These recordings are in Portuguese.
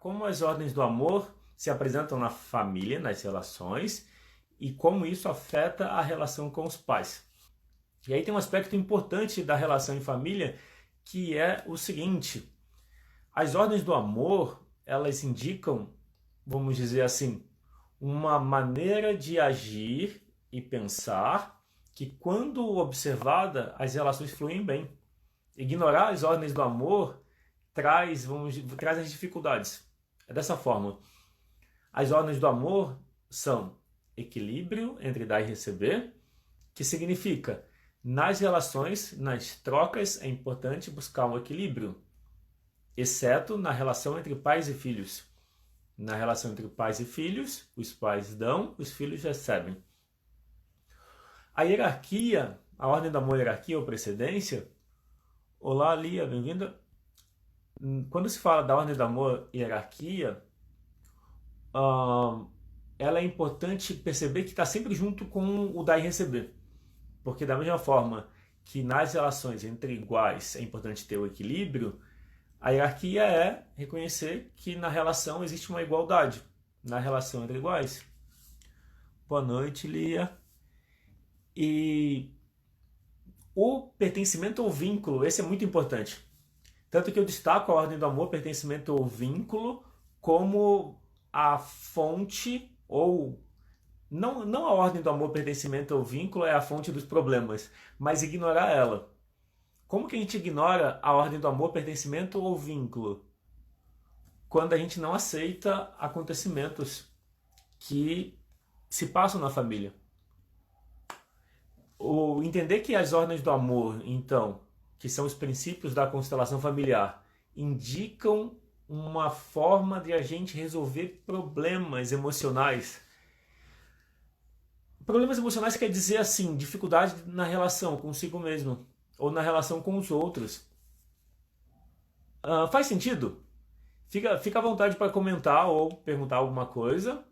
como as ordens do amor se apresentam na família, nas relações, e como isso afeta a relação com os pais. E aí tem um aspecto importante da relação em família, que é o seguinte: as ordens do amor, elas indicam, vamos dizer assim, uma maneira de agir e pensar que, quando observada, as relações fluem bem. Ignorar as ordens do amor traz as dificuldades. É dessa forma. As ordens do amor são equilíbrio entre dar e receber, que significa, nas relações, nas trocas, é importante buscar um equilíbrio, exceto na relação entre pais e filhos. Na relação entre pais e filhos, os pais dão, os filhos recebem. A hierarquia, a ordem do amor, hierarquia ou precedência. Olá, Lia, bem-vinda. Quando se fala da ordem do amor e hierarquia, ela é importante perceber que está sempre junto com o dar e receber. Porque da mesma forma que nas relações entre iguais é importante ter o equilíbrio, a hierarquia é reconhecer que na relação existe uma igualdade, na relação entre iguais. Boa noite, Lia. E o pertencimento ou vínculo, esse é muito importante. Tanto que eu destaco a ordem do amor, pertencimento ou vínculo, como a fonte, ou não a ordem do amor, pertencimento ou vínculo é a fonte dos problemas, mas ignorar ela. Como que a gente ignora a ordem do amor, pertencimento ou vínculo? Quando a gente não aceita acontecimentos que se passam na família. O entender que as ordens do amor, então, que são os princípios da constelação familiar, indicam uma forma de a gente resolver problemas emocionais. Problemas emocionais quer dizer, assim, dificuldade na relação consigo mesmo ou na relação com os outros. Faz sentido? Fica à vontade para comentar ou perguntar alguma coisa,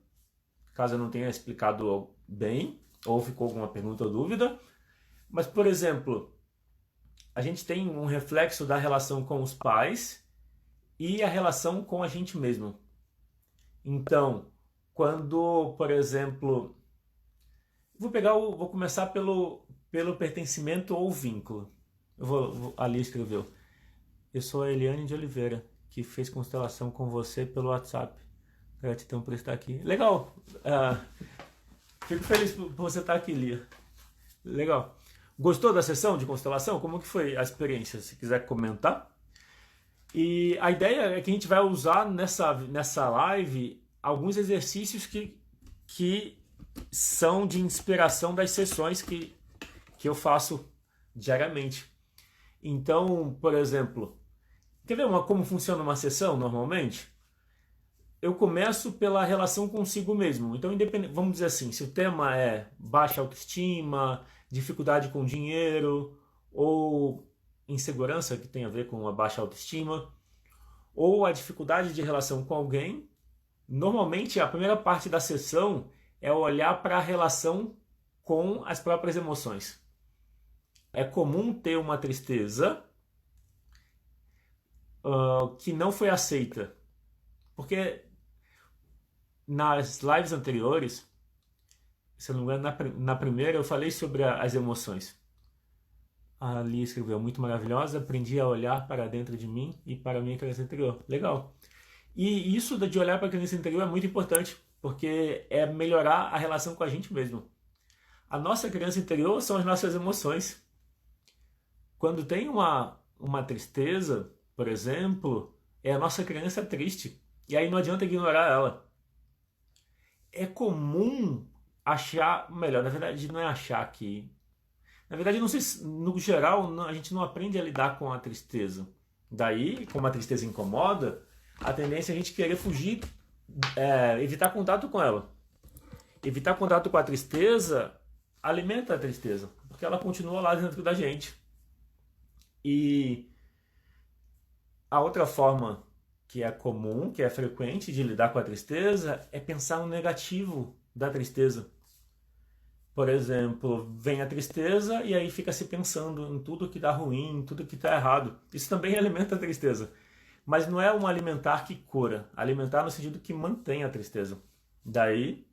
caso eu não tenha explicado bem, ou ficou alguma pergunta ou dúvida. Mas, por exemplo, a gente tem um reflexo da relação com os pais e a relação com a gente mesmo. Então, quando, por exemplo, vou começar pelo pertencimento ou vínculo. Ali escreveu: eu sou a Eliane de Oliveira, que fez constelação com você pelo WhatsApp. Gratidão por estar aqui. Legal. Fico feliz por você estar aqui, Lia. Legal. Gostou da sessão de constelação? Como que foi a experiência? Se quiser comentar. E a ideia é que a gente vai usar nessa live alguns exercícios que são de inspiração das sessões que eu faço diariamente. Então, por exemplo, quer ver como funciona uma sessão normalmente? Eu começo pela relação consigo mesmo. Então, vamos dizer assim, se o tema é baixa autoestima, dificuldade com dinheiro, ou insegurança, que tem a ver com a baixa autoestima, ou a dificuldade de relação com alguém, normalmente a primeira parte da sessão é olhar para a relação com as próprias emoções. É comum ter uma tristeza que não foi aceita. Porque nas lives anteriores, se eu não me engano, na primeira eu falei sobre as emoções. A Lia escreveu: muito maravilhosa, aprendi a olhar para dentro de mim e para a minha criança interior. Legal. E isso de olhar para a criança interior é muito importante, porque é melhorar a relação com a gente mesmo. A nossa criança interior são as nossas emoções. Quando tem uma tristeza, por exemplo, é a nossa criança triste. E aí não adianta ignorar ela. É comum achar, melhor, na verdade não é achar que... Na verdade, não sei, no geral, a gente não aprende a lidar com a tristeza. Daí, como a tristeza incomoda, a tendência é a gente querer fugir, evitar contato com ela. Evitar contato com a tristeza alimenta a tristeza, porque ela continua lá dentro da gente. E a outra forma que é comum, que é frequente de lidar com a tristeza, é pensar no negativo da tristeza. Por exemplo, vem a tristeza e aí fica se pensando em tudo que dá ruim, em tudo que está errado. Isso também alimenta a tristeza. mas não é um alimentar que cura. Alimentar no sentido que mantém a tristeza. Daí,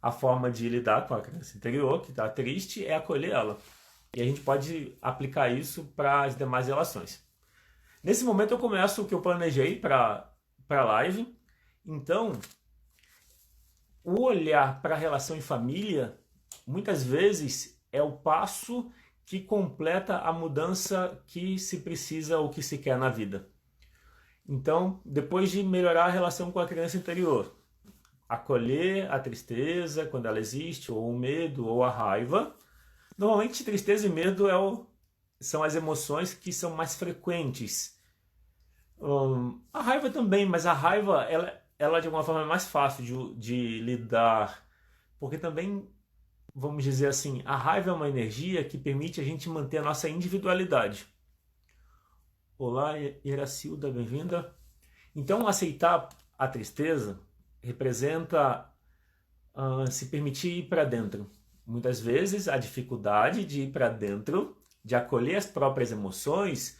a forma de lidar com a criança interior, que está triste, é acolher ela. E a gente pode aplicar isso para as demais relações. Nesse momento eu começo o que eu planejei para a live. Então, o olhar para a relação em família, muitas vezes, é o passo que completa a mudança que se precisa ou que se quer na vida. Então, depois de melhorar a relação com a criança interior, acolher a tristeza quando ela existe, ou o medo, ou a raiva. Normalmente, tristeza e medo são as emoções que são mais frequentes. A raiva também, mas a raiva, ela de alguma forma é mais fácil de lidar, porque também, vamos dizer assim, a raiva é uma energia que permite a gente manter a nossa individualidade. Olá, Iracilda, bem-vinda. Então, aceitar a tristeza representa se permitir ir para dentro. Muitas vezes, a dificuldade de ir para dentro, de acolher as próprias emoções,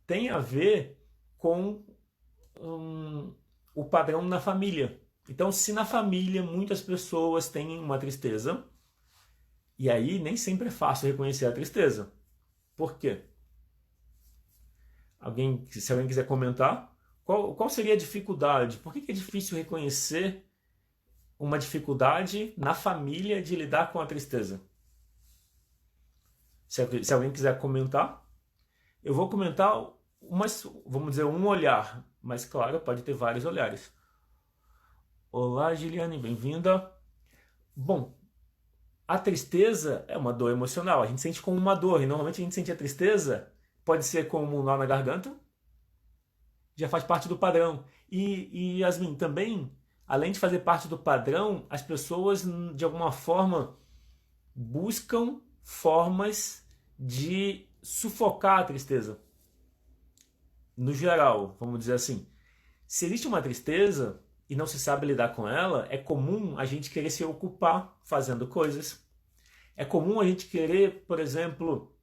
tem a ver com o padrão na família. Então, se na família muitas pessoas têm uma tristeza, e aí nem sempre é fácil reconhecer a tristeza. Por quê? Se alguém quiser comentar, qual seria a dificuldade? Por que é difícil reconhecer uma dificuldade na família de lidar com a tristeza? Se alguém quiser comentar, eu vou comentar vamos dizer, um olhar, mas claro, pode ter vários olhares. Olá, Giliane, bem-vinda. Bom, a tristeza é uma dor emocional, a gente sente como uma dor, e normalmente a gente sente a tristeza, pode ser como um nó na garganta, já faz parte do padrão. E Yasmin, também, além de fazer parte do padrão, as pessoas, de alguma forma, buscam formas de sufocar a tristeza. No geral, vamos dizer assim, se existe uma tristeza e não se sabe lidar com ela, é comum a gente querer se ocupar fazendo coisas. É comum a gente querer, por exemplo,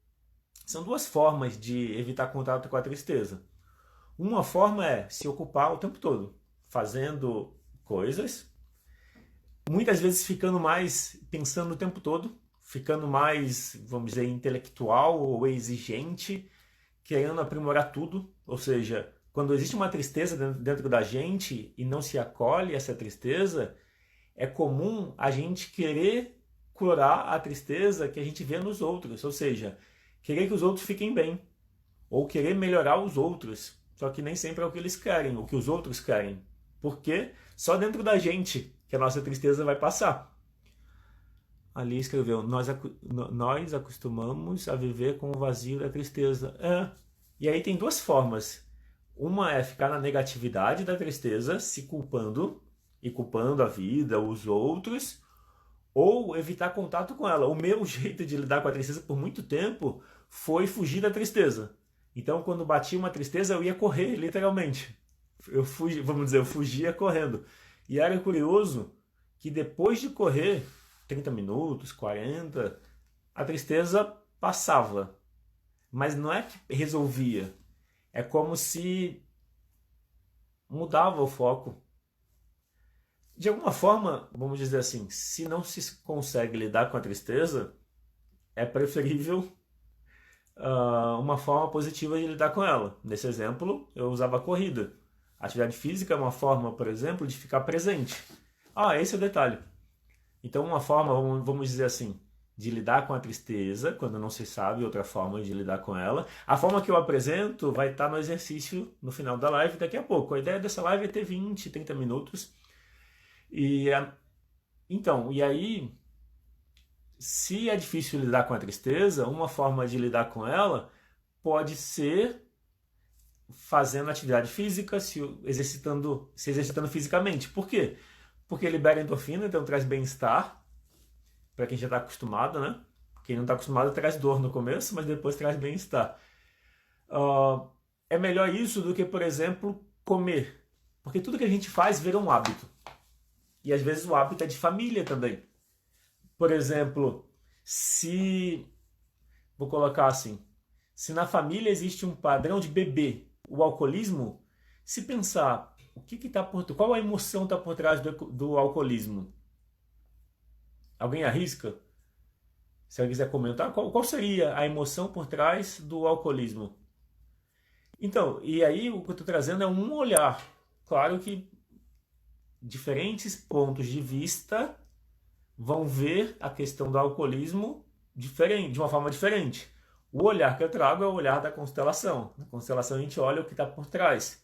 são duas formas de evitar contato com a tristeza. Uma forma é se ocupar o tempo todo, fazendo coisas, muitas vezes ficando mais pensando o tempo todo, ficando mais, vamos dizer, intelectual ou exigente, querendo aprimorar tudo. Ou seja, quando existe uma tristeza dentro da gente e não se acolhe essa tristeza, é comum a gente querer curar a tristeza que a gente vê nos outros. Ou seja, querer que os outros fiquem bem, ou querer melhorar os outros. Só que nem sempre é o que eles querem, o que os outros querem. Porque só dentro da gente que a nossa tristeza vai passar. Ali escreveu, nós acostumamos a viver com o vazio da tristeza. E aí tem duas formas. Uma é ficar na negatividade da tristeza, se culpando, e culpando a vida, os outros, ou evitar contato com ela. O meu jeito de lidar com a tristeza por muito tempo foi fugir da tristeza. Então, quando batia uma tristeza, eu ia correr, literalmente. Eu fugia correndo. E era curioso que depois de correr, 30 minutos, 40, a tristeza passava. Mas não é que resolvia. É como se mudava o foco. De alguma forma, vamos dizer assim, se não se consegue lidar com a tristeza, é preferível uma forma positiva de lidar com ela. Nesse exemplo, eu usava a corrida. A atividade física é uma forma, por exemplo, de ficar presente. Esse é o detalhe. Então, uma forma, vamos dizer assim, de lidar com a tristeza, quando não se sabe outra forma de lidar com ela. A forma que eu apresento vai estar no exercício no final da live daqui a pouco. A ideia dessa live é ter 20, 30 minutos. E aí, se é difícil lidar com a tristeza, uma forma de lidar com ela pode ser fazendo atividade física, se exercitando fisicamente. Por quê? Porque libera endorfina, então traz bem-estar, para quem já está acostumado, né? Quem não está acostumado traz dor no começo, mas depois traz bem-estar. É melhor isso do que, por exemplo, comer. Porque tudo que a gente faz vira um hábito. E às vezes o hábito é de família também. Por exemplo, vou colocar assim, se na família existe um padrão de beber, o alcoolismo, Se pensar, qual a emoção está por trás do alcoolismo? Alguém arrisca? Se alguém quiser comentar, qual seria a emoção por trás do alcoolismo? Então, e aí o que eu estou trazendo é um olhar. Claro que diferentes pontos de vista vão ver a questão do alcoolismo diferente, de uma forma diferente. O olhar que eu trago é o olhar da constelação. Na constelação a gente olha o que está por trás.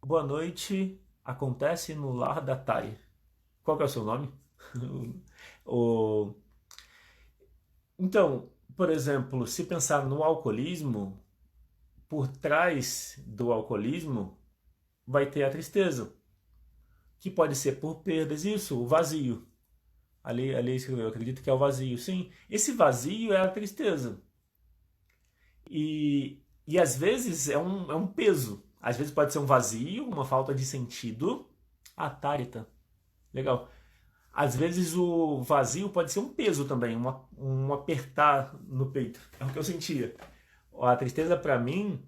Boa noite, acontece no lar da Thay. Qual que é o seu nome? o... Então, por exemplo, se pensar no alcoolismo, por trás do alcoolismo vai ter a tristeza, que pode ser por perdas, isso, o vazio. Ali escreveu, eu acredito que é o vazio, sim. Esse vazio é a tristeza. E às vezes é um peso. Às vezes pode ser um vazio, uma falta de sentido. Ah, Tárita. Legal. Às vezes o vazio pode ser um peso também, um apertar no peito. É o que eu sentia. A tristeza para mim,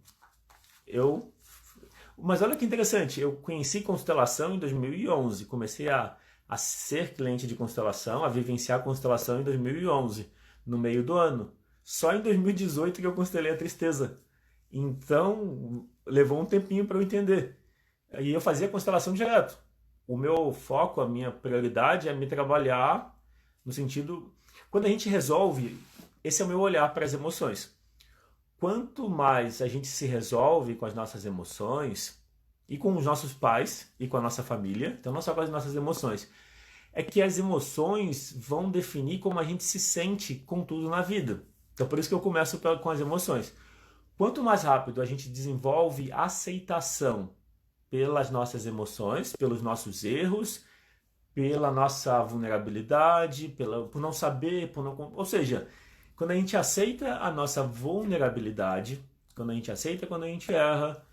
Mas olha que interessante, eu conheci constelação em 2011. Comecei a ser cliente de constelação, a vivenciar constelação em 2011, no meio do ano. Só em 2018 que eu constelei a tristeza. Então, levou um tempinho para eu entender. E eu fazia constelação direto. O meu foco, a minha prioridade é me trabalhar no sentido... Quando a gente resolve, esse é o meu olhar para as emoções. Quanto mais a gente se resolve com as nossas emoções, e com os nossos pais, e com a nossa família, então não só com as nossas emoções, é que as emoções vão definir como a gente se sente com tudo na vida. Então por isso que eu começo com as emoções. Quanto mais rápido a gente desenvolve aceitação pelas nossas emoções, pelos nossos erros, pela nossa vulnerabilidade, por não saber, ou seja, quando a gente aceita a nossa vulnerabilidade, quando a gente aceita quando a gente erra,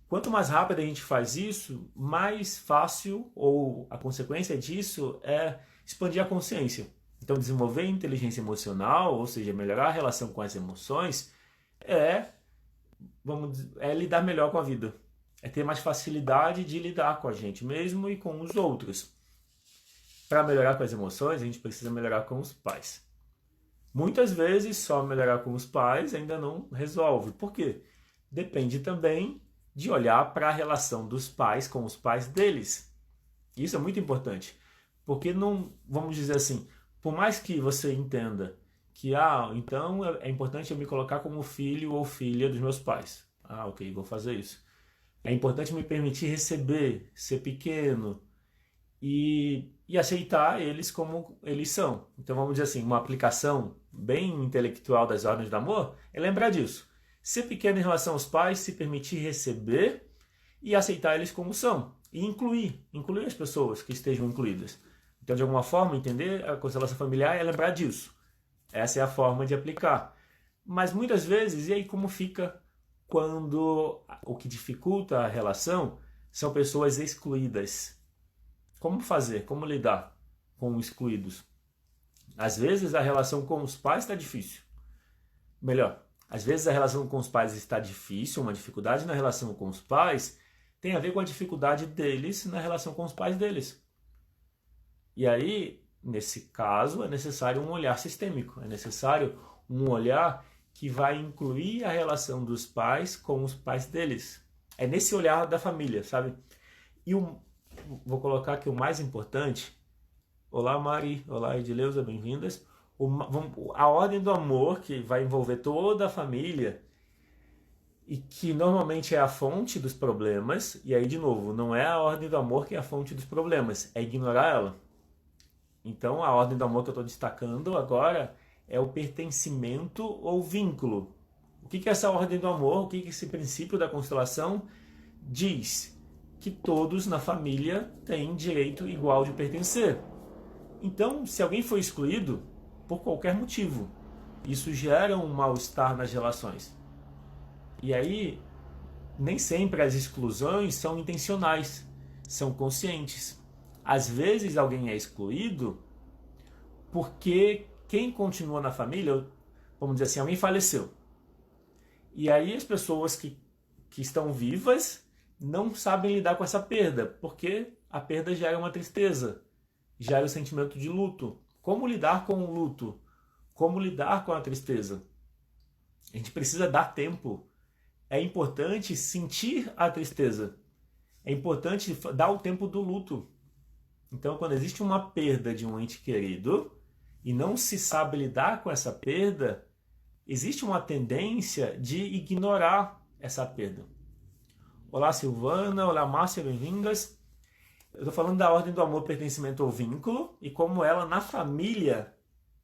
quanto mais rápido a gente faz isso, mais fácil, ou a consequência disso é expandir a consciência. Então desenvolver inteligência emocional, ou seja, melhorar a relação com as emoções, é lidar melhor com a vida. É ter mais facilidade de lidar com a gente mesmo e com os outros. Para melhorar com as emoções, a gente precisa melhorar com os pais. Muitas vezes, só melhorar com os pais ainda não resolve. Por quê? Depende também de olhar para a relação dos pais com os pais deles. Isso é muito importante. Porque não, vamos dizer assim, por mais que você entenda que, então é importante eu me colocar como filho ou filha dos meus pais. Ok, vou fazer isso. É importante me permitir receber, ser pequeno e aceitar eles como eles são. Então vamos dizer assim, uma aplicação bem intelectual das ordens do amor é lembrar disso. Ser pequeno em relação aos pais, se permitir receber e aceitar eles como são. E incluir as pessoas que estejam incluídas. Então, de alguma forma, entender a constelação familiar é lembrar disso. Essa é a forma de aplicar. Mas muitas vezes, e aí como fica quando o que dificulta a relação são pessoas excluídas? Como fazer? Como lidar com os excluídos? Às vezes a relação com os pais está difícil. Melhor, às vezes a relação com os pais está difícil, uma dificuldade na relação com os pais tem a ver com a dificuldade deles na relação com os pais deles. E aí, nesse caso, é necessário um olhar sistêmico, é necessário um olhar que vai incluir a relação dos pais com os pais deles. É nesse olhar da família, sabe? E vou colocar aqui o mais importante. Olá, Mari. Olá, Edileuza, bem-vindas. A ordem do amor, que vai envolver toda a família e que normalmente é a fonte dos problemas. E aí, de novo, não é a ordem do amor que é a fonte dos problemas, é ignorar ela. Então, a ordem do amor que eu estou destacando agora é o pertencimento ou vínculo. O que é essa ordem do amor? O que esse princípio da constelação diz? Que todos na família têm direito igual de pertencer. Então, se alguém foi excluído, por qualquer motivo, isso gera um mal-estar nas relações. E aí, nem sempre as exclusões são intencionais, são conscientes. Às vezes alguém é excluído porque quem continua na família, vamos dizer assim, alguém faleceu. E aí as pessoas que que estão vivas não sabem lidar com essa perda, porque a perda gera uma tristeza, gera o sentimento de luto. Como lidar com o luto? Como lidar com a tristeza? A gente precisa dar tempo. É importante sentir a tristeza. É importante dar o tempo do luto. Então, quando existe uma perda de um ente querido e não se sabe lidar com essa perda, existe uma tendência de ignorar essa perda. Olá, Silvana. Olá, Márcia. Bem-vindas. Eu estou falando da ordem do amor, pertencimento ou vínculo e como ela na família,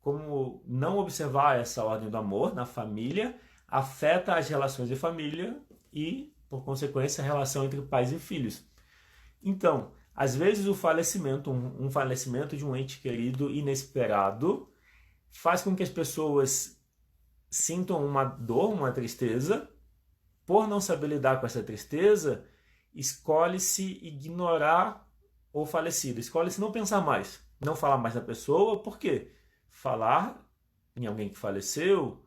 como não observar essa ordem do amor na família, afeta as relações de família e, por consequência, a relação entre pais e filhos. Então, às vezes o falecimento, um falecimento de um ente querido inesperado, faz com que as pessoas sintam uma dor, uma tristeza. Por não saber lidar com essa tristeza, escolhe-se ignorar o falecido, escolhe-se não pensar mais, não falar mais da pessoa. Por quê? Falar em alguém que faleceu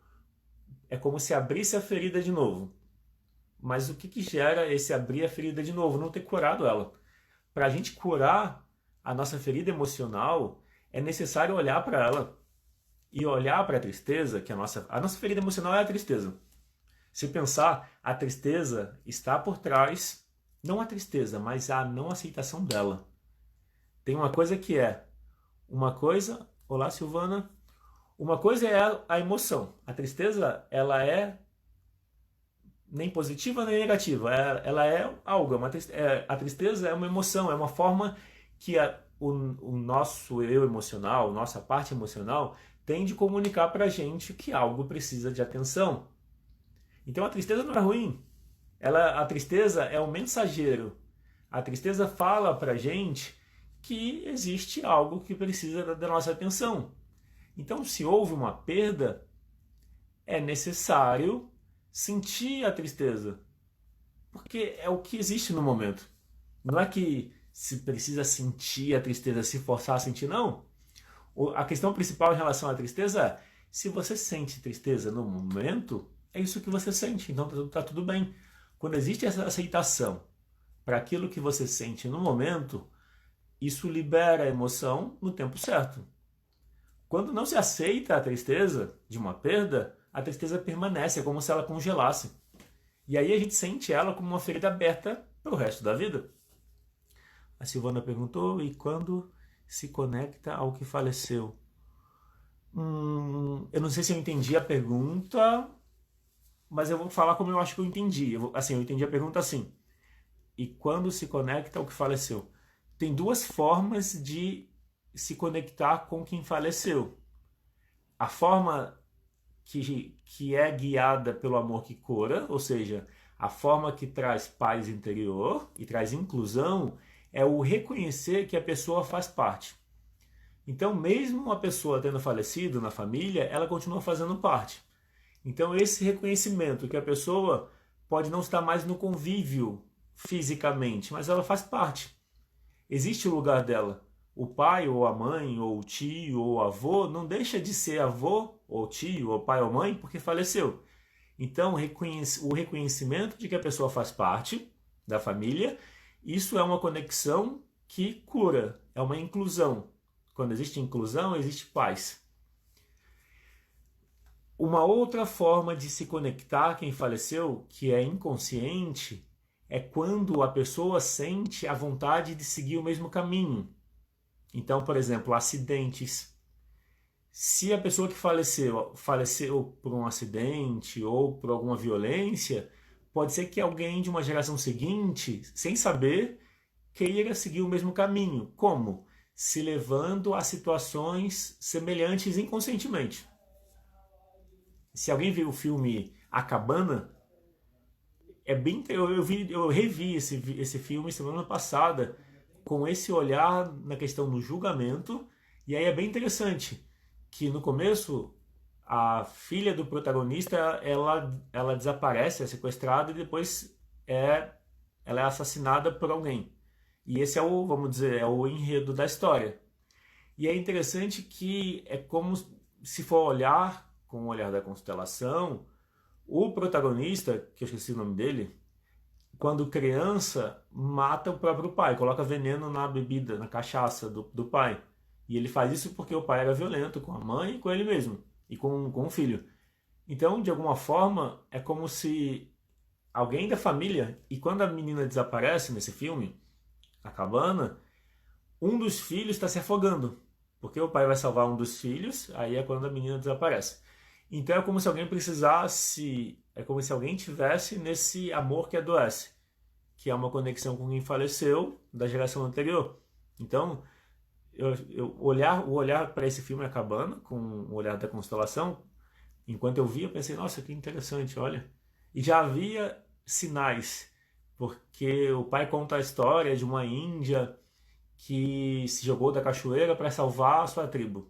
é como se abrisse a ferida de novo. Mas o que gera esse abrir a ferida de novo? Não ter curado ela. Para a gente curar a nossa ferida emocional, é necessário olhar para ela e olhar para a tristeza, que a nossa ferida emocional é a tristeza. Se pensar, a tristeza está por trás, não a tristeza, mas a não aceitação dela. Tem uma coisa que é, olá Silvana, uma coisa é a emoção. A tristeza, ela é nem positiva nem negativa. Ela é algo. A tristeza é uma emoção, é uma forma que o nosso eu emocional, nossa parte emocional, tem de comunicar para a gente que algo precisa de atenção. Então a tristeza não é ruim. A tristeza é um mensageiro. A tristeza fala para a gente que existe algo que precisa da nossa atenção. Então, se houve uma perda, é necessário sentir a tristeza, porque é o que existe no momento. Não é que se precisa sentir a tristeza, se forçar a sentir, não. A questão principal em relação à tristeza é, se você sente tristeza no momento, é isso que você sente, então está tudo bem. Quando existe essa aceitação para aquilo que você sente no momento, isso libera a emoção no tempo certo. Quando não se aceita a tristeza de uma perda, a tristeza permanece, é como se ela congelasse. E aí a gente sente ela como uma ferida aberta para o resto da vida. A Silvana perguntou, e quando se conecta ao que faleceu? Eu não sei se eu entendi a pergunta, mas eu vou falar como eu acho que eu entendi. Eu entendi a pergunta assim. E quando se conecta ao que faleceu? Tem duas formas de se conectar com quem faleceu. A forma que é guiada pelo amor que cura, ou seja, a forma que traz paz interior e traz inclusão, é o reconhecer que a pessoa faz parte. Então, mesmo uma pessoa tendo falecido na família, ela continua fazendo parte. Então, esse reconhecimento que a pessoa pode não estar mais no convívio fisicamente, mas ela faz parte. Existe o lugar dela. O pai, ou a mãe, ou o tio, ou o avô, não deixa de ser avô, ou tio, ou pai ou mãe, porque faleceu. Então, o reconhecimento de que a pessoa faz parte da família, isso é uma conexão que cura, é uma inclusão. Quando existe inclusão, existe paz. Uma outra forma de se conectar quem faleceu, que é inconsciente, é quando a pessoa sente a vontade de seguir o mesmo caminho. Então, por exemplo, acidentes. Se a pessoa que faleceu por um acidente ou por alguma violência, pode ser que alguém de uma geração seguinte, sem saber, queira seguir o mesmo caminho. Como? Se levando a situações semelhantes inconscientemente. Se alguém viu o filme A Cabana, eu revi esse filme semana passada, com esse olhar na questão do julgamento, e aí é bem interessante que no começo a filha do protagonista ela desaparece, é sequestrada e depois ela é assassinada por alguém. E esse é o, vamos dizer, é o enredo da história. E é interessante que é como se for olhar com o olhar da constelação, o protagonista, que eu esqueci o nome dele, quando criança, mata o próprio pai, coloca veneno na bebida, na cachaça do pai. E ele faz isso porque o pai era violento com a mãe e com ele mesmo, e com o filho. Então, de alguma forma, é como se alguém da família, e quando a menina desaparece nesse filme, a cabana, um dos filhos está se afogando. Porque o pai vai salvar um dos filhos, aí é quando a menina desaparece. Então é como se alguém precisasse, é como se alguém tivesse nesse amor que adoece, que é uma conexão com quem faleceu da geração anterior. Então, o olhar para esse filme A Cabana, com o olhar da constelação, enquanto eu via, eu pensei, nossa, que interessante, olha. E já havia sinais, porque o pai conta a história de uma índia que se jogou da cachoeira para salvar a sua tribo.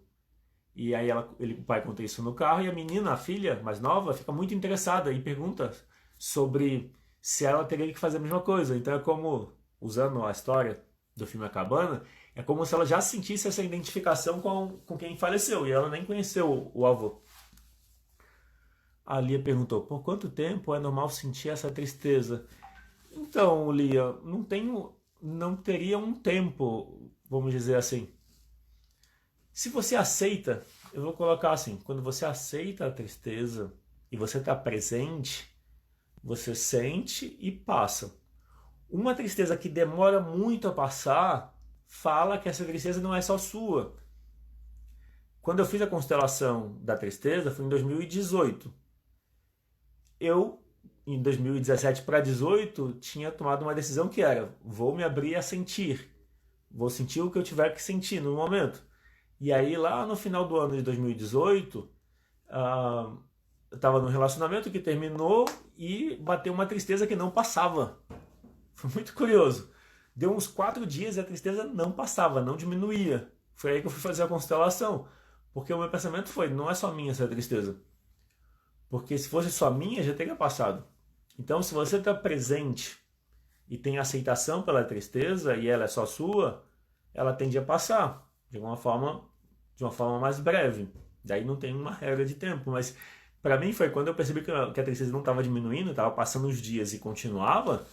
E aí o pai conta isso no carro e a menina, a filha mais nova, fica muito interessada e pergunta sobre se ela teria que fazer a mesma coisa. Então é como, usando a história do filme A Cabana, é como se ela já sentisse essa identificação com quem faleceu e ela nem conheceu o avô. A Lia perguntou, por quanto tempo é normal sentir essa tristeza? Então, Lia, não teria um tempo, vamos dizer assim. Se você aceita, eu vou colocar assim, quando você aceita a tristeza e você está presente, você sente e passa. Uma tristeza que demora muito a passar, fala que essa tristeza não é só sua. Quando eu fiz a constelação da tristeza, foi em 2018. Eu, em 2017 para 2018, tinha tomado uma decisão que era, vou me abrir a sentir. Vou sentir o que eu tiver que sentir no momento. E aí, lá no final do ano de 2018, eu estava num relacionamento que terminou e bateu uma tristeza que não passava. Foi muito curioso. Deu uns 4 dias e a tristeza não passava, não diminuía. Foi aí que eu fui fazer a constelação. Porque o meu pensamento foi, não é só minha essa tristeza. Porque se fosse só minha, já teria passado. Então, se você está presente e tem aceitação pela tristeza e ela é só sua, ela tende a passar de uma forma mais breve. Daí não tem uma regra de tempo, mas para mim foi quando eu percebi que a tristeza não estava diminuindo, estava passando os dias e continuava.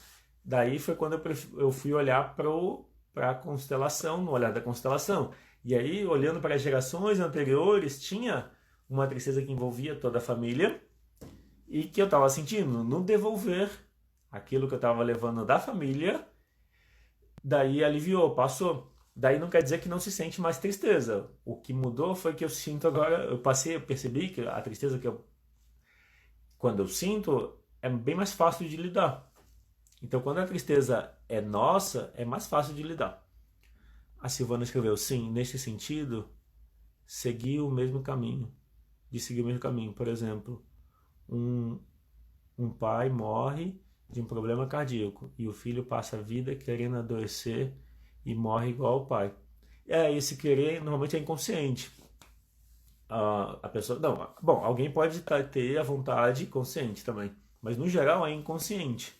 Daí foi quando eu fui olhar para a constelação, no olhar da constelação. E aí, olhando para as gerações anteriores, tinha uma tristeza que envolvia toda a família e que eu estava sentindo no devolver aquilo que eu estava levando da família. Daí aliviou, passou. Daí não quer dizer que não se sente mais tristeza. O que mudou foi que eu sinto agora, eu percebi que a tristeza quando eu sinto, é bem mais fácil de lidar. Então, quando a tristeza é nossa, é mais fácil de lidar. A Silvana escreveu, sim, nesse sentido, seguir o mesmo caminho. De seguir o mesmo caminho. Por exemplo, um pai morre de um problema cardíaco e o filho passa a vida querendo adoecer e morre igual ao pai. Esse querer normalmente é inconsciente. A pessoa, não, bom, alguém pode ter a vontade consciente também, mas no geral é inconsciente.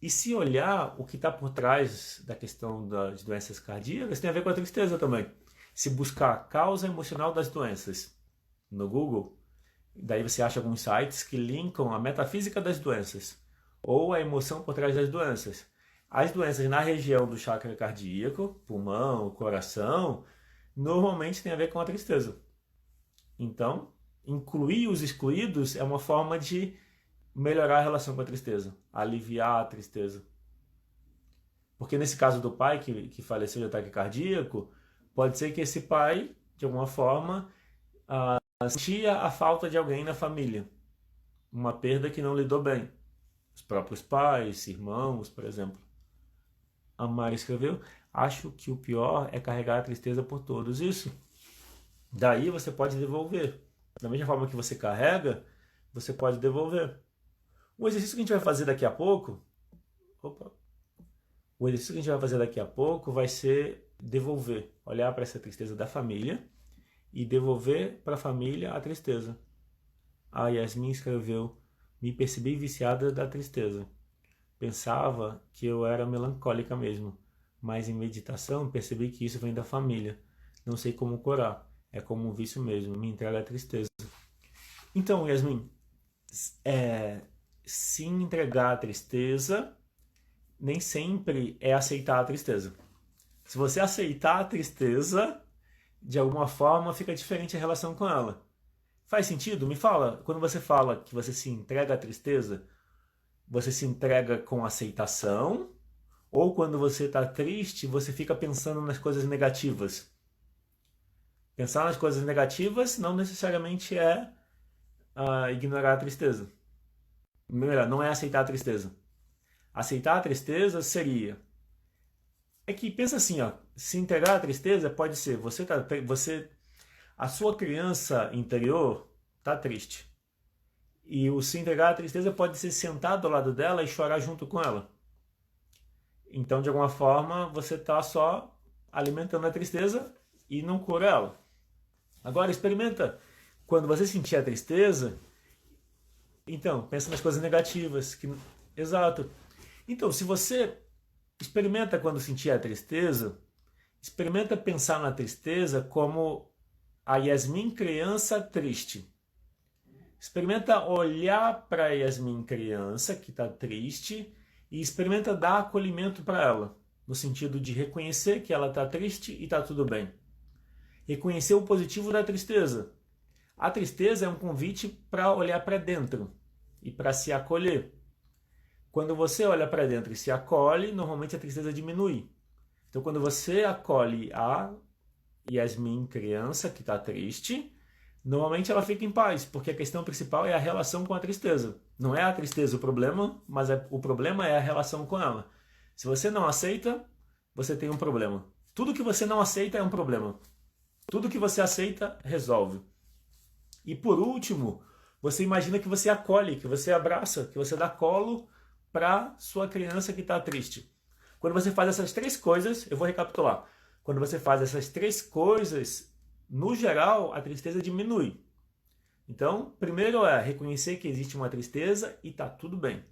E se olhar o que está por trás da questão de doenças cardíacas, tem a ver com a tristeza também. Se buscar a causa emocional das doenças no Google, daí você acha alguns sites que linkam a metafísica das doenças ou a emoção por trás das doenças. As doenças na região do chakra cardíaco, pulmão, coração, normalmente tem a ver com a tristeza. Então, incluir os excluídos é uma forma de melhorar a relação com a tristeza, aliviar a tristeza. Porque nesse caso do pai que faleceu de ataque cardíaco, pode ser que esse pai, de alguma forma, sentia a falta de alguém na família. Uma perda que não lidou bem. Os próprios pais, irmãos, por exemplo. A Mari escreveu, acho que o pior é carregar a tristeza por todos. Isso. Daí você pode devolver. Da mesma forma que você carrega, você pode devolver. O exercício que a gente vai fazer daqui a pouco... O exercício que a gente vai fazer daqui a pouco vai ser devolver. Olhar para essa tristeza da família e devolver para a família a tristeza. A Yasmin escreveu, me percebi viciada da tristeza. Pensava que eu era melancólica mesmo, mas em meditação percebi que isso vem da família. Não sei como curar, é como um vício mesmo, me entrega a tristeza. Então, Yasmin, se entregar à tristeza nem sempre é aceitar a tristeza. Se você aceitar a tristeza, de alguma forma fica diferente a relação com ela. Faz sentido? Me fala, quando você fala que você se entrega à tristeza, você se entrega com aceitação? Ou quando você está triste, você fica pensando nas coisas negativas? Pensar nas coisas negativas não necessariamente é ignorar a tristeza. Melhor, não é aceitar a tristeza. Aceitar a tristeza seria... É que pensa assim, ó, se entregar à tristeza pode ser a sua criança interior está triste. E o se entregar à tristeza pode ser sentado ao lado dela e chorar junto com ela. Então, de alguma forma, você está só alimentando a tristeza e não cura ela. Agora, experimenta quando você sentir a tristeza. Então, pensa nas coisas negativas. Exato. Então, se você experimenta quando sentir a tristeza, experimenta pensar na tristeza como a Yasmin criança triste. Experimenta olhar para a Yasmin criança que está triste e experimenta dar acolhimento para ela, no sentido de reconhecer que ela está triste e está tudo bem. Reconhecer o positivo da tristeza. A tristeza é um convite para olhar para dentro e para se acolher. Quando você olha para dentro e se acolhe, normalmente a tristeza diminui. Então, quando você acolhe a Yasmin criança que está triste, normalmente ela fica em paz, porque a questão principal é a relação com a tristeza. Não é a tristeza o problema, mas o problema é a relação com ela. Se você não aceita, você tem um problema. Tudo que você não aceita é um problema. Tudo que você aceita, resolve. E por último, você imagina que você acolhe, que você abraça, que você dá colo para sua criança que está triste. Quando você faz essas três coisas, eu vou recapitular. Quando você faz essas três coisas, no geral, a tristeza diminui. Então, primeiro é reconhecer que existe uma tristeza e está tudo bem.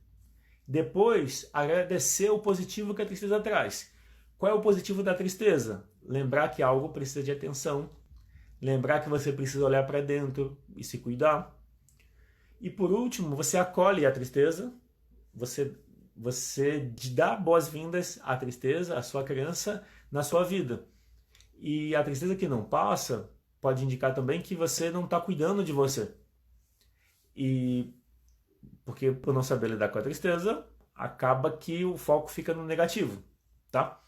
Depois, agradecer o positivo que a tristeza traz. Qual é o positivo da tristeza? Lembrar que algo precisa de atenção. Lembrar que você precisa olhar para dentro e se cuidar. E por último, você acolhe a tristeza. Você dá boas-vindas à tristeza, à sua criança, na sua vida. E a tristeza que não passa pode indicar também que você não está cuidando de você. E porque por não saber lidar com a tristeza, acaba que o foco fica no negativo, tá?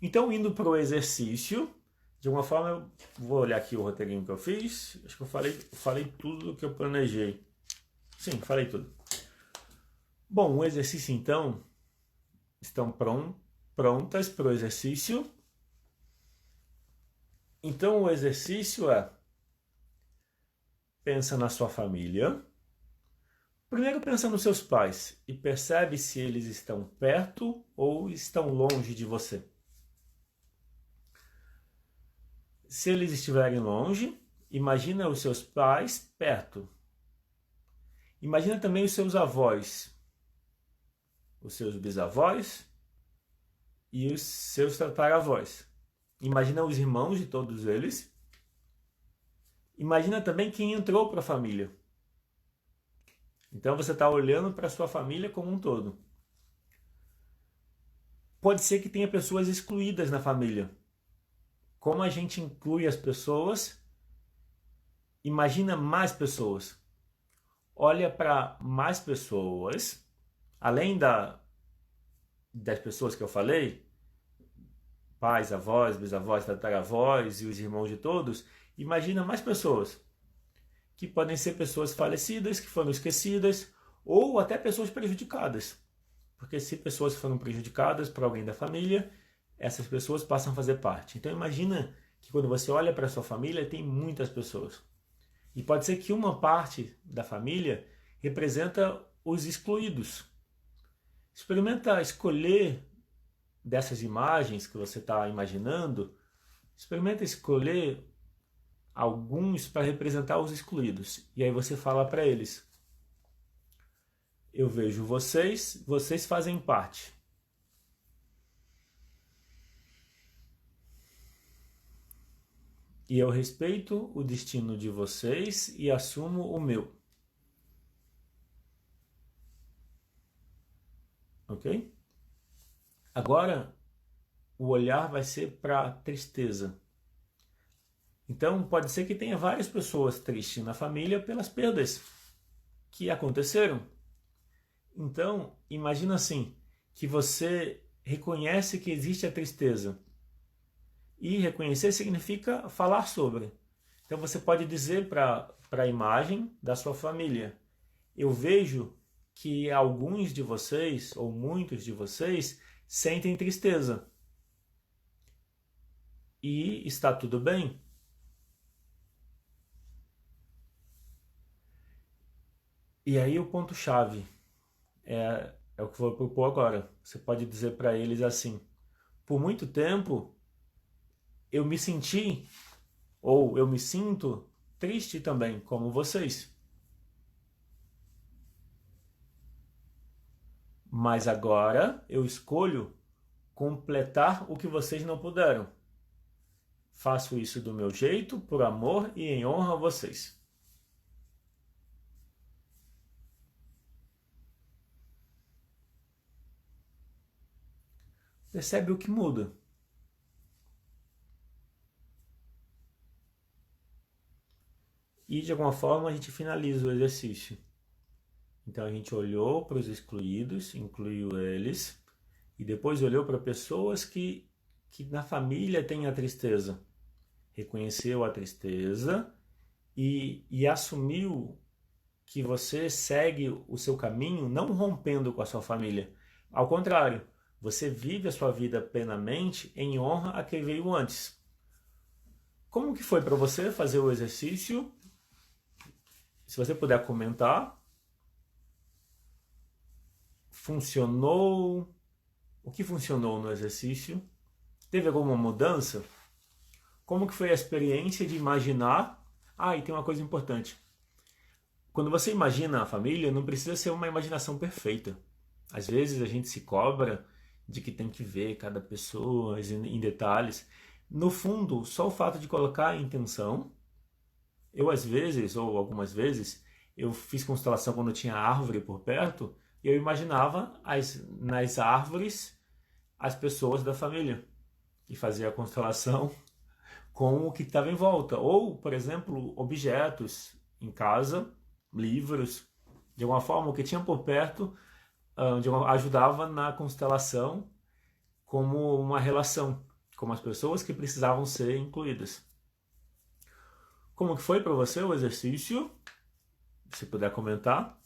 Então, indo para o exercício, de alguma forma eu vou olhar aqui o roteirinho que eu fiz. Acho que eu falei tudo que eu planejei. Sim, falei tudo. Bom, o exercício então, estão prontas para o exercício. Então o exercício é, pensa na sua família. Primeiro pensa nos seus pais e percebe se eles estão perto ou estão longe de você. Se eles estiverem longe, imagina os seus pais perto. Imagina também os seus avós, os seus bisavós e os seus tataravós. Imagina os irmãos de todos eles. Imagina também quem entrou para a família. Então você está olhando para a sua família como um todo. Pode ser que tenha pessoas excluídas na família. Como a gente inclui as pessoas, imagina mais pessoas. Olha para mais pessoas, além das pessoas que eu falei, pais, avós, bisavós, tataravós e os irmãos de todos, imagina mais pessoas, que podem ser pessoas falecidas, que foram esquecidas, ou até pessoas prejudicadas. Porque se pessoas foram prejudicadas por alguém da família, essas pessoas passam a fazer parte. Então imagina que quando você olha para a sua família, tem muitas pessoas. E pode ser que uma parte da família representa os excluídos. Experimenta escolher dessas imagens que você está imaginando, experimenta escolher alguns para representar os excluídos. E aí você fala para eles: eu vejo vocês, vocês fazem parte. E eu respeito o destino de vocês e assumo o meu. ok? Agora, o olhar vai ser para a tristeza. Então, pode ser que tenha várias pessoas tristes na família pelas perdas que aconteceram. Então, imagina assim, que você reconhece que existe a tristeza. E reconhecer significa falar sobre. Então, você pode dizer para a imagem da sua família: eu vejo que alguns de vocês, ou muitos de vocês, sentem tristeza. E está tudo bem. E aí o ponto-chave é o que eu vou propor agora. Você pode dizer para eles assim: por muito tempo eu me senti, ou eu me sinto triste também, como vocês. Mas agora eu escolho completar o que vocês não puderam. Faço isso do meu jeito, por amor e em honra a vocês. Percebe o que muda. E de alguma forma a gente finaliza o exercício. Então a gente olhou para os excluídos, incluiu eles, e depois olhou para pessoas que na família têm a tristeza. Reconheceu a tristeza e assumiu que você segue o seu caminho não rompendo com a sua família. Ao contrário, você vive a sua vida plenamente em honra a quem veio antes. Como que foi para você fazer o exercício? Se você puder comentar. Funcionou? O que funcionou no exercício? Teve alguma mudança? Como que foi a experiência de imaginar? Ah, e tem uma coisa importante. Quando você imagina a família, não precisa ser uma imaginação perfeita. Às vezes a gente se cobra de que tem que ver cada pessoa em detalhes. No fundo, só o fato de colocar a intenção. Eu às vezes, ou algumas vezes, eu fiz constelação quando tinha árvore por perto, e eu imaginava nas árvores as pessoas da família. E fazia a constelação com o que estava em volta. Ou, por exemplo, objetos em casa, livros, de alguma forma, o que tinha por perto ajudava na constelação como uma relação, como as pessoas que precisavam ser incluídas. Como que foi para você o exercício? Se puder comentar.